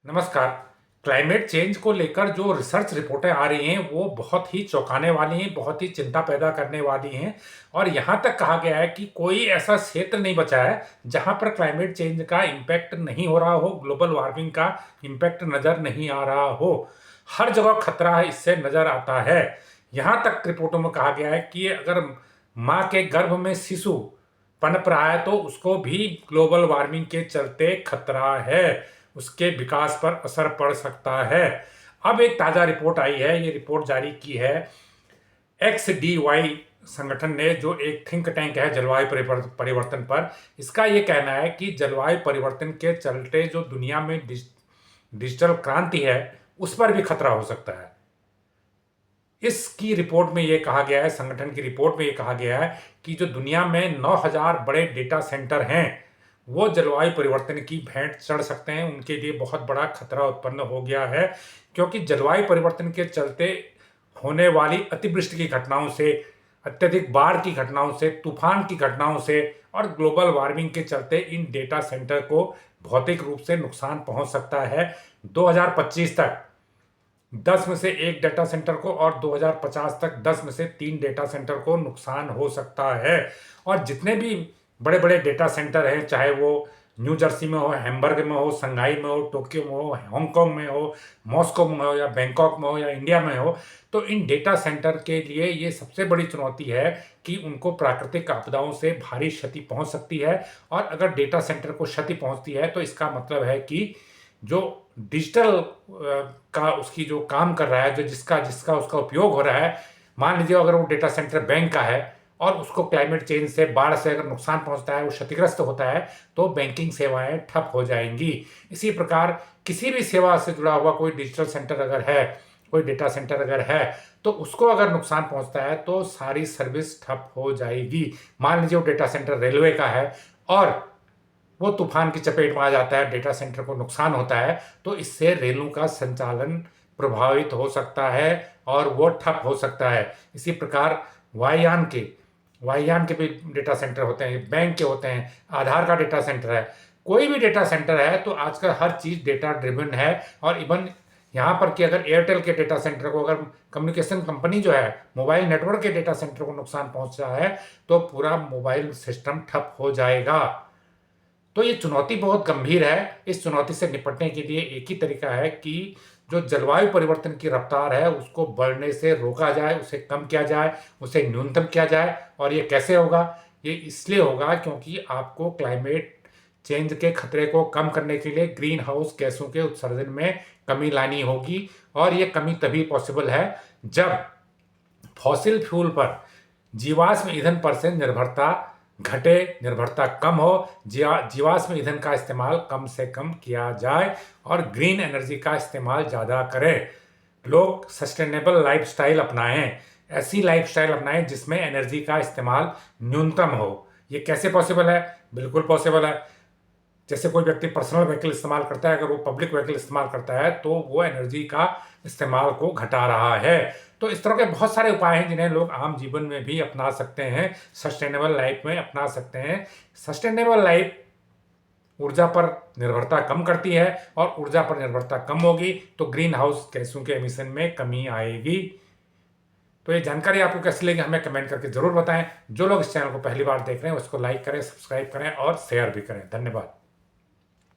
नमस्कार। Climate change को लेकर जो रिसर्च रिपोर्टें आ रही हैं वो बहुत ही चौंकाने वाली हैं, बहुत ही चिंता पैदा करने वाली हैं। और यहाँ तक कहा गया है कि कोई ऐसा क्षेत्र नहीं बचा है जहाँ पर क्लाइमेट चेंज का इम्पैक्ट नहीं हो रहा हो, ग्लोबल वार्मिंग का इम्पैक्ट नज़र नहीं आ रहा हो। हर जगह खतरा है, इससे नज़र आता है। यहाँ तक रिपोर्टों में कहा गया है कि अगर माँ के गर्भ में शिशु पनप रहा है तो उसको भी ग्लोबल वार्मिंग के चलते खतरा है, उसके विकास पर असर पड़ सकता है। अब एक ताज़ा रिपोर्ट आई है, ये रिपोर्ट जारी की है XDY संगठन ने, जो एक थिंक टैंक है जलवायु परिवर्तन पर। इसका ये कहना है कि जलवायु परिवर्तन के चलते जो दुनिया में डिजिटल क्रांति है उस पर भी खतरा हो सकता है। इसकी रिपोर्ट में ये कहा गया है, संगठन की रिपोर्ट में ये कहा गया है कि जो दुनिया में 9000 बड़े डेटा सेंटर हैं वो जलवायु परिवर्तन की भेंट चढ़ सकते हैं, उनके लिए बहुत बड़ा खतरा उत्पन्न हो गया है। क्योंकि जलवायु परिवर्तन के चलते होने वाली अतिवृष्टि की घटनाओं से, अत्यधिक बाढ़ की घटनाओं से, तूफान की घटनाओं से और ग्लोबल वार्मिंग के चलते इन डेटा सेंटर को भौतिक रूप से नुकसान पहुंच सकता है। 2025 तक 10 में से 1 डेटा सेंटर को और 2050 तक 10 में से 3 डेटा सेंटर को नुकसान हो सकता है। और जितने भी बड़े बड़े डेटा सेंटर हैं, चाहे वो न्यू जर्सी में हो, हैम्बर्ग में हो, शंघाई में हो, टोक्यो में हो, हांगकांग में हो, मॉस्को में हो या बैंकॉक में हो या इंडिया में हो, तो इन डेटा सेंटर के लिए ये सबसे बड़ी चुनौती है कि उनको प्राकृतिक आपदाओं से भारी क्षति पहुंच सकती है। और अगर डेटा सेंटर को क्षति पहुंचती है तो इसका मतलब है कि जो डिजिटल का उसकी जो काम कर रहा है, जो जिसका जिसका उसका उपयोग हो रहा है, मान लीजिए अगर वो डेटा सेंटर बैंक का है और उसको क्लाइमेट चेंज से, बाढ़ से अगर नुकसान पहुंचता है, वो क्षतिग्रस्त होता है, तो बैंकिंग सेवाएं ठप हो जाएंगी। इसी प्रकार किसी भी सेवा से जुड़ा हुआ कोई डिजिटल सेंटर अगर है, कोई डेटा सेंटर अगर है, तो उसको अगर नुकसान पहुंचता है तो सारी सर्विस ठप हो जाएगी। मान लीजिए वो डेटा सेंटर रेलवे का है और वो तूफान की चपेट में आ जाता है, डेटा सेंटर को नुकसान होता है, तो इससे रेलों का संचालन प्रभावित हो सकता है और वो ठप हो सकता है। इसी प्रकार वायुयान के भी डेटा सेंटर होते हैं, बैंक के होते हैं, आधार का डेटा सेंटर है, कोई भी डेटा सेंटर है। तो आजकल हर चीज़ डेटा ड्रिवन है। और इवन यहाँ पर कि अगर एयरटेल के डेटा सेंटर को, अगर कम्युनिकेशन कंपनी जो है मोबाइल नेटवर्क के डेटा सेंटर को नुकसान पहुँचा है तो पूरा मोबाइल सिस्टम ठप हो जाएगा। तो ये चुनौती बहुत गंभीर है। इस चुनौती से निपटने के लिए एक ही तरीका है कि जो जलवायु परिवर्तन की रफ्तार है उसको बढ़ने से रोका जाए, उसे कम किया जाए, उसे न्यूनतम किया जाए। और ये कैसे होगा? ये इसलिए होगा क्योंकि आपको क्लाइमेट चेंज के खतरे को कम करने के लिए ग्रीन हाउस गैसों के उत्सर्जन में कमी लानी होगी। और ये कमी तभी पॉसिबल है जब फॉसिल फ्यूल पर, जीवाश्म ईंधन पर से निर्भरता घटे, निर्भरता कम हो, जीवाश्म ईंधन का इस्तेमाल कम से कम किया जाए और ग्रीन एनर्जी का इस्तेमाल ज़्यादा करें। लोग सस्टेनेबल लाइफस्टाइल अपनाएं, ऐसी लाइफस्टाइल अपनाएं जिसमें एनर्जी का इस्तेमाल न्यूनतम हो। ये कैसे पॉसिबल है? बिल्कुल पॉसिबल है। जैसे कोई व्यक्ति पर्सनल व्हीकल इस्तेमाल करता है, अगर वो पब्लिक व्हीकल इस्तेमाल करता है तो वो एनर्जी का इस्तेमाल को घटा रहा है। तो इस तरह के बहुत सारे उपाय हैं जिन्हें लोग आम जीवन में भी अपना सकते हैं, सस्टेनेबल लाइफ में अपना सकते हैं। सस्टेनेबल लाइफ ऊर्जा पर निर्भरता कम करती है और ऊर्जा पर निर्भरता कम होगी तो ग्रीन हाउस गैसों के एमिशन में कमी आएगी। तो ये जानकारी आपको कैसी लगी हमें कमेंट करके ज़रूर बताएं। जो लोग इस चैनल को पहली बार देख रहे हैं उसको लाइक करें, सब्सक्राइब करें और शेयर भी करें। धन्यवाद।